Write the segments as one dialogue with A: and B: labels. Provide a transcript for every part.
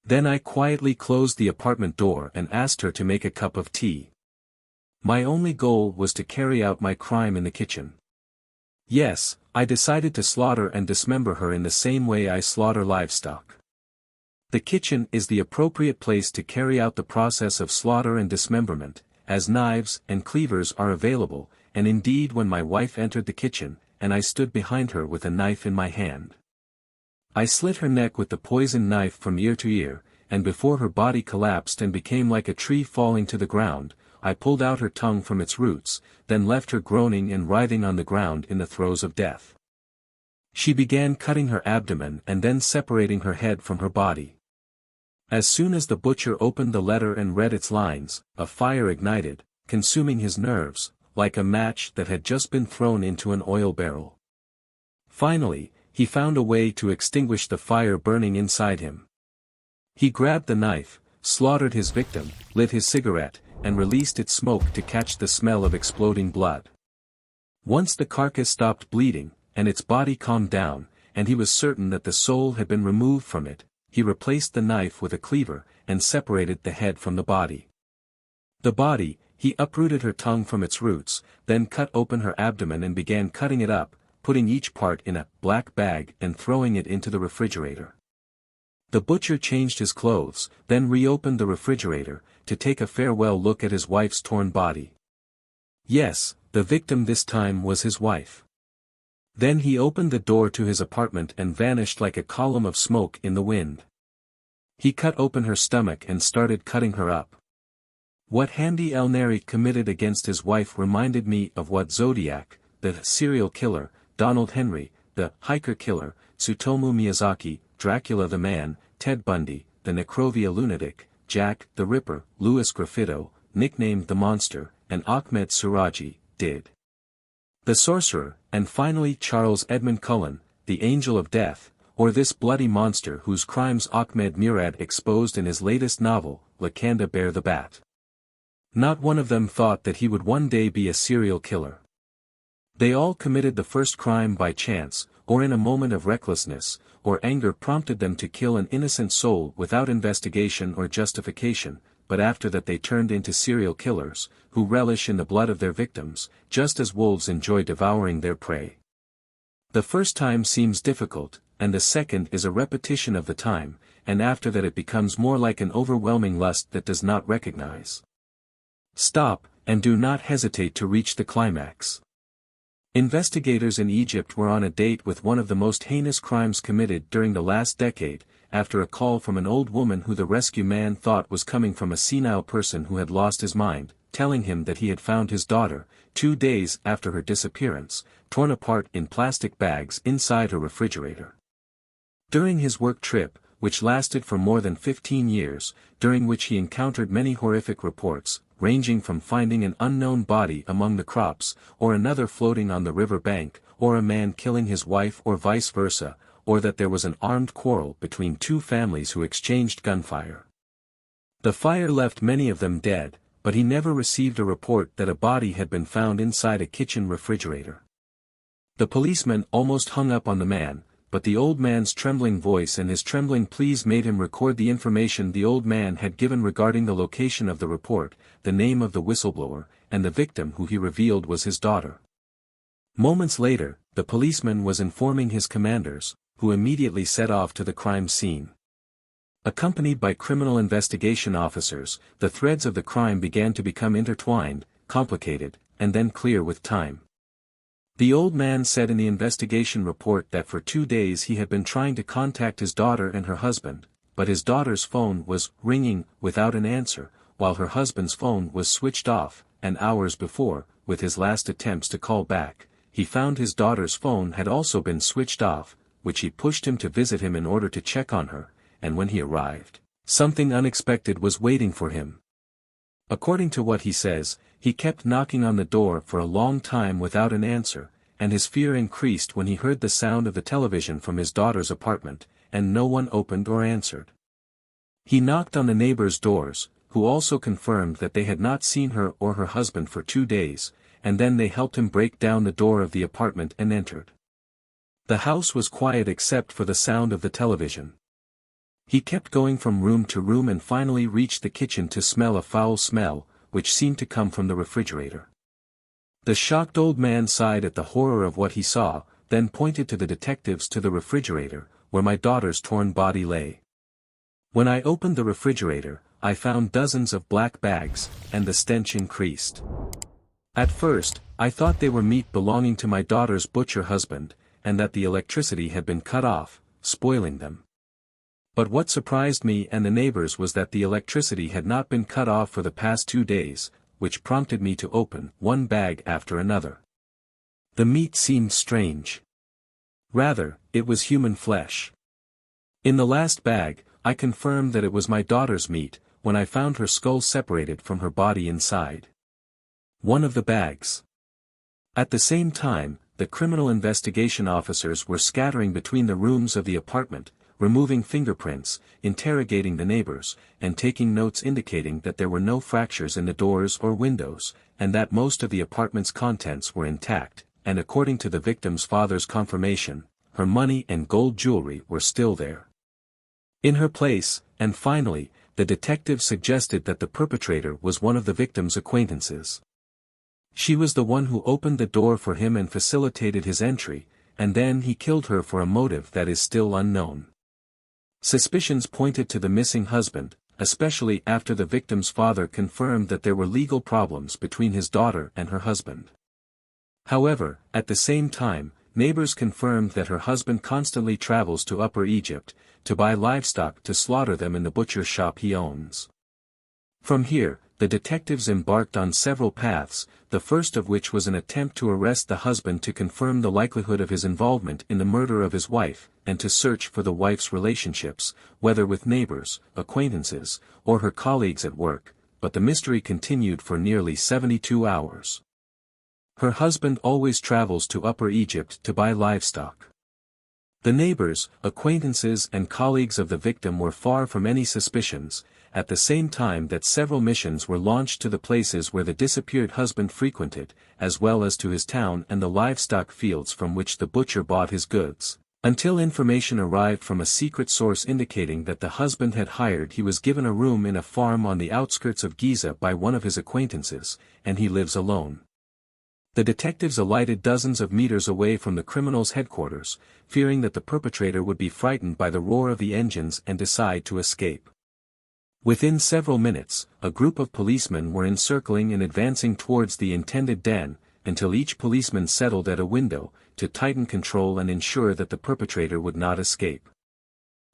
A: Then I quietly closed the apartment door and asked her to make a cup of tea. My only goal was to carry out my crime in the kitchen. Yes, I decided to slaughter and dismember her in the same way I slaughter livestock. The kitchen is the appropriate place to carry out the process of slaughter and dismemberment, as knives and cleavers are available, and indeed when my wife entered the kitchen, and I stood behind her with a knife in my hand. I slit her neck with the poisoned knife from ear to ear, and before her body collapsed and became like a tree falling to the ground, I pulled out her tongue from its roots, then left her groaning and writhing on the ground in the throes of death. She began cutting her abdomen and then separating her head from her body. As soon as the butcher opened the letter and read its lines, a fire ignited, consuming his nerves, like a match that had just been thrown into an oil barrel. Finally, he found a way to extinguish the fire burning inside him. He grabbed the knife, slaughtered his victim, lit his cigarette, and released its smoke to catch the smell of exploding blood. Once the carcass stopped bleeding, and its body calmed down, and he was certain that the soul had been removed from it, he replaced the knife with a cleaver, and separated the head from the body. The body, he uprooted her tongue from its roots, then cut open her abdomen and began cutting it up, putting each part in a black bag and throwing it into the refrigerator. The butcher changed his clothes, then reopened the refrigerator, to take a farewell look at his wife's torn body. Yes, the victim this time was his wife. Then he opened the door to his apartment and vanished like a column of smoke in the wind. He cut open her stomach and started cutting her up. What Handy El Neri committed against his wife reminded me of what Zodiac, the serial killer, Donald Henry, the hiker killer, Tsutomu Miyazaki, Dracula the Man, Ted Bundy, the Necrovia lunatic, Jack the Ripper, Louis Graffito, nicknamed the Monster, and Ahmed Suraji, did. The Sorcerer, and finally Charles Edmund Cullen, the Angel of Death, or this bloody monster whose crimes Ahmed Murad exposed in his latest novel, Lakanda Bear the Bat. Not one of them thought that he would one day be a serial killer. They all committed the first crime by chance, or in a moment of recklessness, or anger prompted them to kill an innocent soul without investigation or justification, but after that they turned into serial killers, who relish in the blood of their victims, just as wolves enjoy devouring their prey. The first time seems difficult, and the second is a repetition of the time, and after that it becomes more like an overwhelming lust that does not recognize. Stop, and do not hesitate to reach the climax. Investigators in Egypt were on a date with one of the most heinous crimes committed during the last decade, after a call from an old woman who the rescue man thought was coming from a senile person who had lost his mind, telling him that he had found his daughter, 2 days after her disappearance, torn apart in plastic bags inside her refrigerator. During his work trip, which lasted for more than 15 years, during which he encountered many horrific reports, ranging from finding an unknown body among the crops, or another floating on the river bank, or a man killing his wife or vice versa, or that there was an armed quarrel between 2 families who exchanged gunfire. The fire left many of them dead, but he never received a report that a body had been found inside a kitchen refrigerator. The policeman almost hung up on the man, but the old man's trembling voice and his trembling pleas made him record the information the old man had given regarding the location of the report, the name of the whistleblower, and the victim who he revealed was his daughter. Moments later, the policeman was informing his commanders, who immediately set off to the crime scene. Accompanied by criminal investigation officers, the threads of the crime began to become intertwined, complicated, and then clear with time. The old man said in the investigation report that for 2 days he had been trying to contact his daughter and her husband, but his daughter's phone was ringing without an answer, while her husband's phone was switched off, and hours before, with his last attempts to call back, he found his daughter's phone had also been switched off, which he pushed him to visit him in order to check on her, and when he arrived, something unexpected was waiting for him. According to what he says, he kept knocking on the door for a long time without an answer, and his fear increased when he heard the sound of the television from his daughter's apartment, and no one opened or answered. He knocked on the neighbors' doors, who also confirmed that they had not seen her or her husband for 2 days, and then they helped him break down the door of the apartment and entered. The house was quiet except for the sound of the television. He kept going from room to room and finally reached the kitchen to smell a foul smell, which seemed to come from the refrigerator. The shocked old man sighed at the horror of what he saw, then pointed to the detectives to the refrigerator, where my daughter's torn body lay. When I opened the refrigerator, I found dozens of black bags, and the stench increased. At first, I thought they were meat belonging to my daughter's butcher husband, and that the electricity had been cut off, spoiling them. But what surprised me and the neighbors was that the electricity had not been cut off for the past 2 days, which prompted me to open one bag after another. The meat seemed strange. Rather, it was human flesh. In the last bag, I confirmed that it was my daughter's meat, when I found her skull separated from her body inside one of the bags. At the same time, the criminal investigation officers were scattering between the rooms of the apartment, removing fingerprints, interrogating the neighbors, and taking notes indicating that there were no fractures in the doors or windows, and that most of the apartment's contents were intact, and according to the victim's father's confirmation, her money and gold jewelry were still there in her place, and finally, the detective suggested that the perpetrator was one of the victim's acquaintances. She was the one who opened the door for him and facilitated his entry, and then he killed her for a motive that is still unknown. Suspicions pointed to the missing husband, especially after the victim's father confirmed that there were legal problems between his daughter and her husband. However, at the same time, neighbors confirmed that her husband constantly travels to Upper Egypt, to buy livestock to slaughter them in the butcher shop he owns. From here, the detectives embarked on several paths, the first of which was an attempt to arrest the husband to confirm the likelihood of his involvement in the murder of his wife, and to search for the wife's relationships, whether with neighbors, acquaintances, or her colleagues at work, but the mystery continued for nearly 72 hours. Her husband always travels to Upper Egypt to buy livestock. The neighbors, acquaintances and colleagues of the victim were far from any suspicions, at the same time that several missions were launched to the places where the disappeared husband frequented, as well as to his town and the livestock fields from which the butcher bought his goods, until information arrived from a secret source indicating that the husband had hired he was given a room in a farm on the outskirts of Giza by one of his acquaintances, and he lives alone. The detectives alighted dozens of meters away from the criminal's headquarters, fearing that the perpetrator would be frightened by the roar of the engines and decide to escape. Within several minutes, a group of policemen were encircling and advancing towards the intended den, until each policeman settled at a window, to tighten control and ensure that the perpetrator would not escape.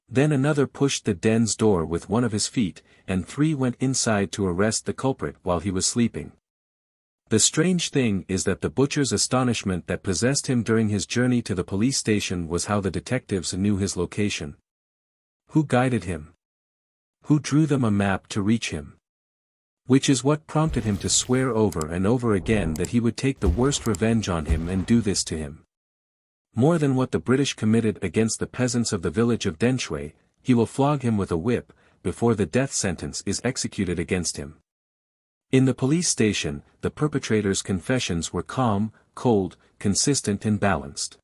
A: Then another pushed the den's door with one of his feet, and 3 went inside to arrest the culprit while he was sleeping. The strange thing is that the butcher's astonishment that possessed him during his journey to the police station was how the detectives knew his location. Who guided him? Who drew them a map to reach him? Which is what prompted him to swear over and over again that he would take the worst revenge on him and do this to him. More than what the British committed against the peasants of the village of Denshwe, he will flog him with a whip, before the death sentence is executed against him. In the police station, the perpetrator's confessions were calm, cold, consistent and balanced.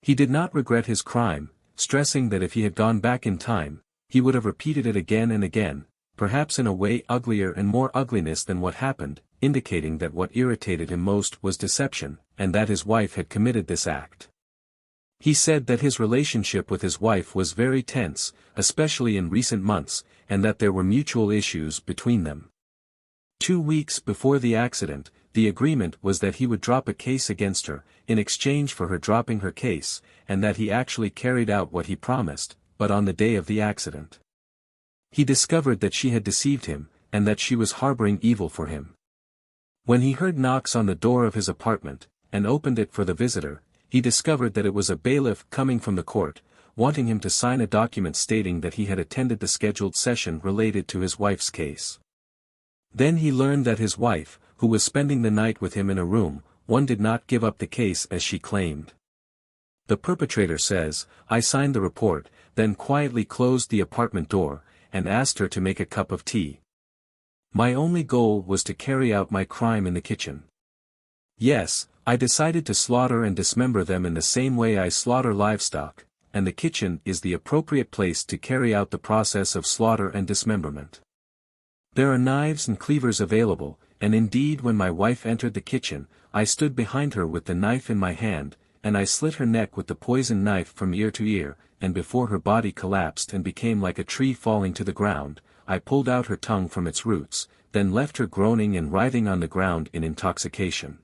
A: He did not regret his crime, stressing that if he had gone back in time, he would have repeated it again and again, perhaps in a way uglier and more ugliness than what happened, indicating that what irritated him most was deception, and that his wife had committed this act. He said that his relationship with his wife was very tense, especially in recent months, and that there were mutual issues between them. 2 weeks before the accident, the agreement was that he would drop a case against her, in exchange for her dropping her case, and that he actually carried out what he promised, but on the day of the accident. He discovered that she had deceived him, and that she was harboring evil for him. When he heard knocks on the door of his apartment, and opened it for the visitor, he discovered that it was a bailiff coming from the court, wanting him to sign a document stating that he had attended the scheduled session related to his wife's case. Then he learned that his wife, who was spending the night with him in a room, did not give up the case as she claimed. The perpetrator says, "I signed the report, then quietly closed the apartment door, and asked her to make a cup of tea. My only goal was to carry out my crime in the kitchen. Yes, I decided to slaughter and dismember them in the same way I slaughter livestock, and the kitchen is the appropriate place to carry out the process of slaughter and dismemberment. There are knives and cleavers available, and indeed when my wife entered the kitchen, I stood behind her with the knife in my hand, and I slit her neck with the poisoned knife from ear to ear, and before her body collapsed and became like a tree falling to the ground, I pulled out her tongue from its roots, then left her groaning and writhing on the ground in intoxication.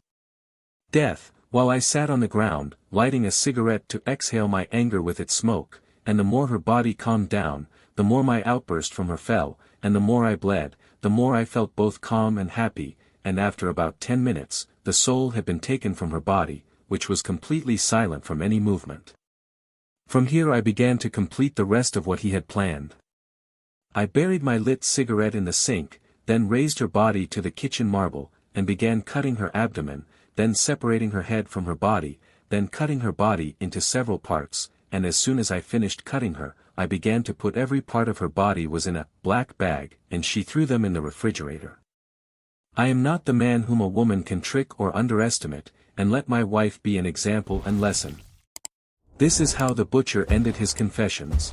A: Death, while I sat on the ground, lighting a cigarette to exhale my anger with its smoke, and the more her body calmed down, the more my outburst from her fell, and the more I bled, the more I felt both calm and happy, and after about 10 minutes, the soul had been taken from her body, which was completely silent from any movement. From here I began to complete the rest of what he had planned. I buried my lit cigarette in the sink, then raised her body to the kitchen marble, and began cutting her abdomen, then separating her head from her body, then cutting her body into several parts, and as soon as I finished cutting her, I began to put every part of her body was in a black bag, and she threw them in the refrigerator. I am not the man whom a woman can trick or underestimate, and let my wife be an example and lesson. This is how the butcher ended his confessions.